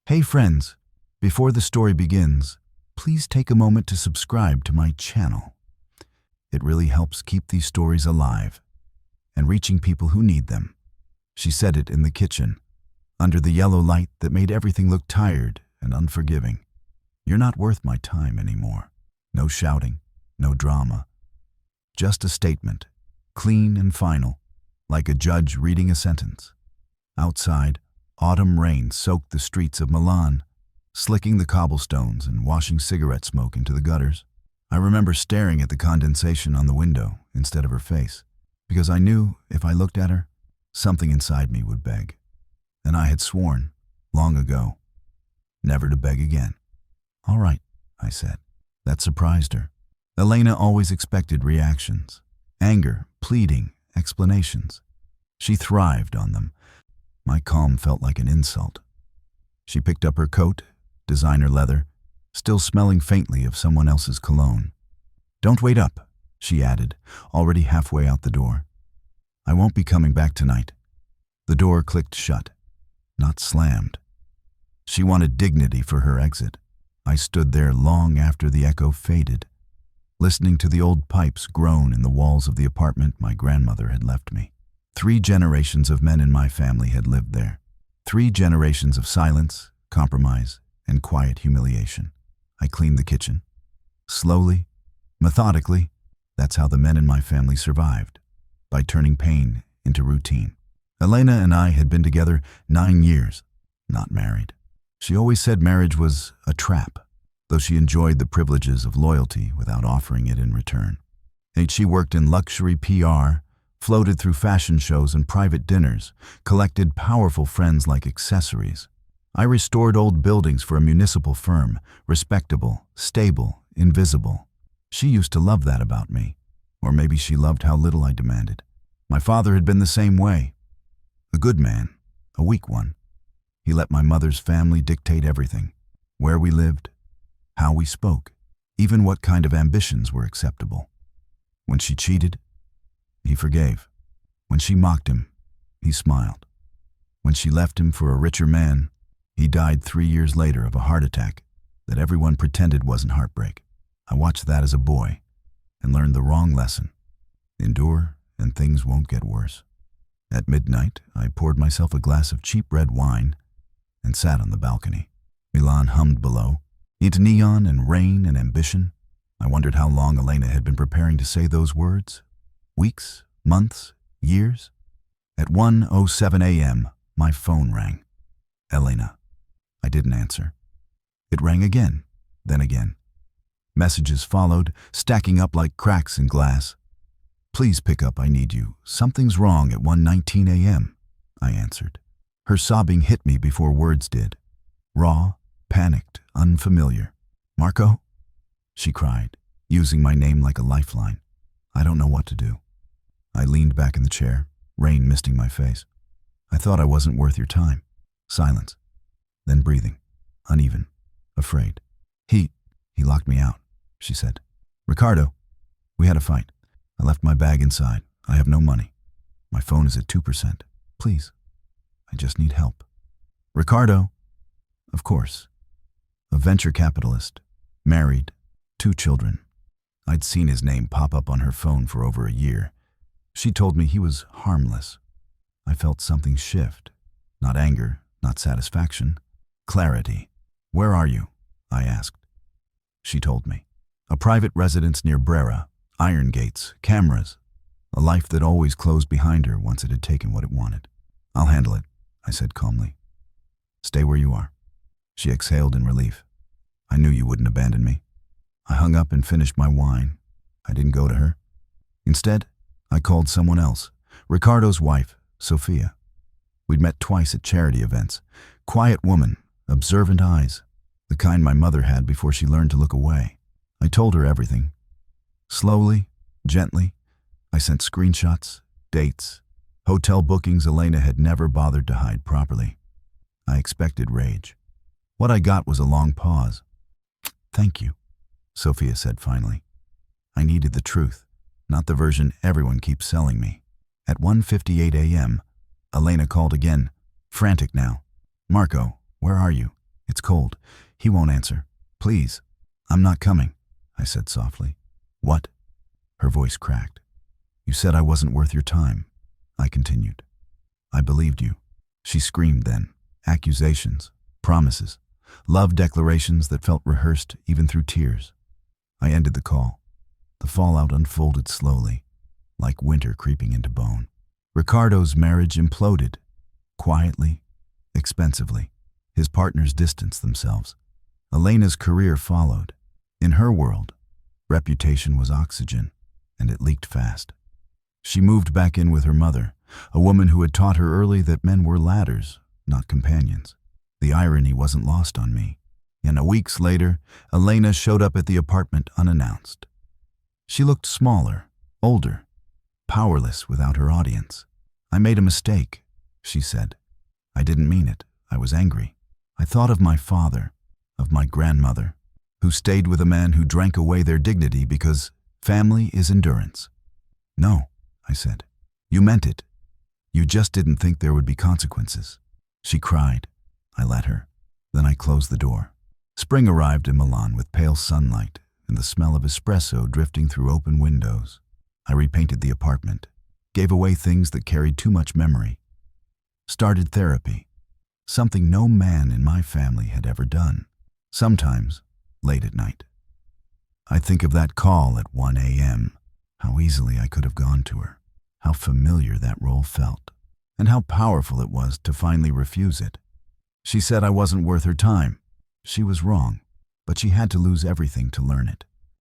Hey friends, before the story begins, please take a moment to subscribe to my channel. It really helps keep these stories alive and reaching people who need them. She said it in the kitchen, under the yellow light that made everything look tired and unforgiving. You're not worth my time anymore. No shouting, no drama. Just a statement, clean and final, like a judge reading a sentence. Outside, autumn rain soaked the streets of Milan, slicking the cobblestones and washing cigarette smoke into the gutters. I remember staring at the condensation on the window instead of her face, because I knew if I looked at her, something inside me would beg. And I had sworn, long ago, never to beg again. "All right," I said. That surprised her. Elena always expected reactions. Anger, pleading, explanations. She thrived on them. My calm felt like an insult. She picked up her coat, designer leather, still smelling faintly of someone else's cologne. "Don't wait up," she added, already halfway out the door. "I won't be coming back tonight." The door clicked shut, not slammed. She wanted dignity for her exit. I stood there long after the echo faded, listening to the old pipes groan in the walls of the apartment my grandmother had left me. 3 generations of men in my family had lived there. 3 generations of silence, compromise, and quiet humiliation. I cleaned the kitchen. Slowly, methodically, that's how the men in my family survived, by turning pain into routine. Elena and I had been together 9 years, not married. She always said marriage was a trap, though she enjoyed the privileges of loyalty without offering it in return. She worked in luxury PR, floated through fashion shows and private dinners, collected powerful friends like accessories. I restored old buildings for a municipal firm, respectable, stable, invisible. She used to love that about me, or maybe she loved how little I demanded. My father had been the same way. A good man, a weak one. He let my mother's family dictate everything, where we lived, how we spoke, even what kind of ambitions were acceptable. When she cheated, he forgave. When she mocked him, he smiled. When she left him for a richer man, he died 3 years later of a heart attack that everyone pretended wasn't heartbreak. I watched that as a boy and learned the wrong lesson. Endure and things won't get worse. At midnight, I poured myself a glass of cheap red wine and sat on the balcony. Milan hummed below. Into neon and rain and ambition. I wondered how long Elena had been preparing to say those words. Weeks, months, years? At 1:07 a.m., my phone rang. Elena. I didn't answer. It rang again, then again. Messages followed, stacking up like cracks in glass. "Please pick up, I need you. Something's wrong at 1:19 a.m., I answered. Her sobbing hit me before words did. Raw, panicked, unfamiliar. "Marco?" she cried, using my name like a lifeline. I don't know what to do. I leaned back in the chair, rain misting my face. "I thought I wasn't worth your time." Silence. Then breathing, uneven, afraid. He locked me out," she said. "Ricardo, we had a fight. I left my bag inside. I have no money. My phone is at 2%. Please. I just need help." "Ricardo?" Of course. A venture capitalist, married, 2 children. I'd seen his name pop up on her phone for over a year. She told me he was harmless. I felt something shift. Not anger, not satisfaction. Clarity. "Where are you?" I asked. She told me. A private residence near Brera, iron gates, cameras. A life that always closed behind her once it had taken what it wanted. "I'll handle it," I said calmly. "Stay where you are." She exhaled in relief. "I knew you wouldn't abandon me." I hung up and finished my wine. I didn't go to her. Instead, I called someone else, Ricardo's wife, Sophia. We'd met twice at charity events. Quiet woman, observant eyes, the kind my mother had before she learned to look away. I told her everything. Slowly, gently, I sent screenshots, dates, hotel bookings Elena had never bothered to hide properly. I expected rage. What I got was a long pause. "Thank you," Sophia said finally. I needed the truth, not the version everyone keeps selling me. At 1:58 a.m., Elena called again, frantic now. "Marco, where are you? It's cold. He won't answer. Please. I'm not coming, I said softly. What? Her voice cracked. You said I wasn't worth your time, I continued. I believed you. She screamed then. Accusations, promises, love declarations that felt rehearsed even through tears. I ended the call. The fallout unfolded slowly, like winter creeping into bone. Ricardo's marriage imploded, quietly, expensively. His partners distanced themselves. Elena's career followed. In her world, reputation was oxygen, and it leaked fast. She moved back in with her mother, a woman who had taught her early that men were ladders, not companions. The irony wasn't lost on me. And weeks later, Elena showed up at the apartment unannounced. She looked smaller, older, powerless without her audience. I made a mistake, she said. I didn't mean it. I was angry. I thought of my father, of my grandmother, who stayed with a man who drank away their dignity because family is endurance. No, I said. You meant it. You just didn't think there would be consequences. She cried. I let her. Then I closed the door. Spring arrived in Milan with pale sunlight and the smell of espresso drifting through open windows. I repainted the apartment, gave away things that carried too much memory, started therapy, something no man in my family had ever done. Sometimes, late at night, I think of that call at 1 a.m., how easily I could have gone to her, how familiar that role felt, and how powerful it was to finally refuse it. She said I wasn't worth her time. She was wrong, but she had to lose everything to learn it.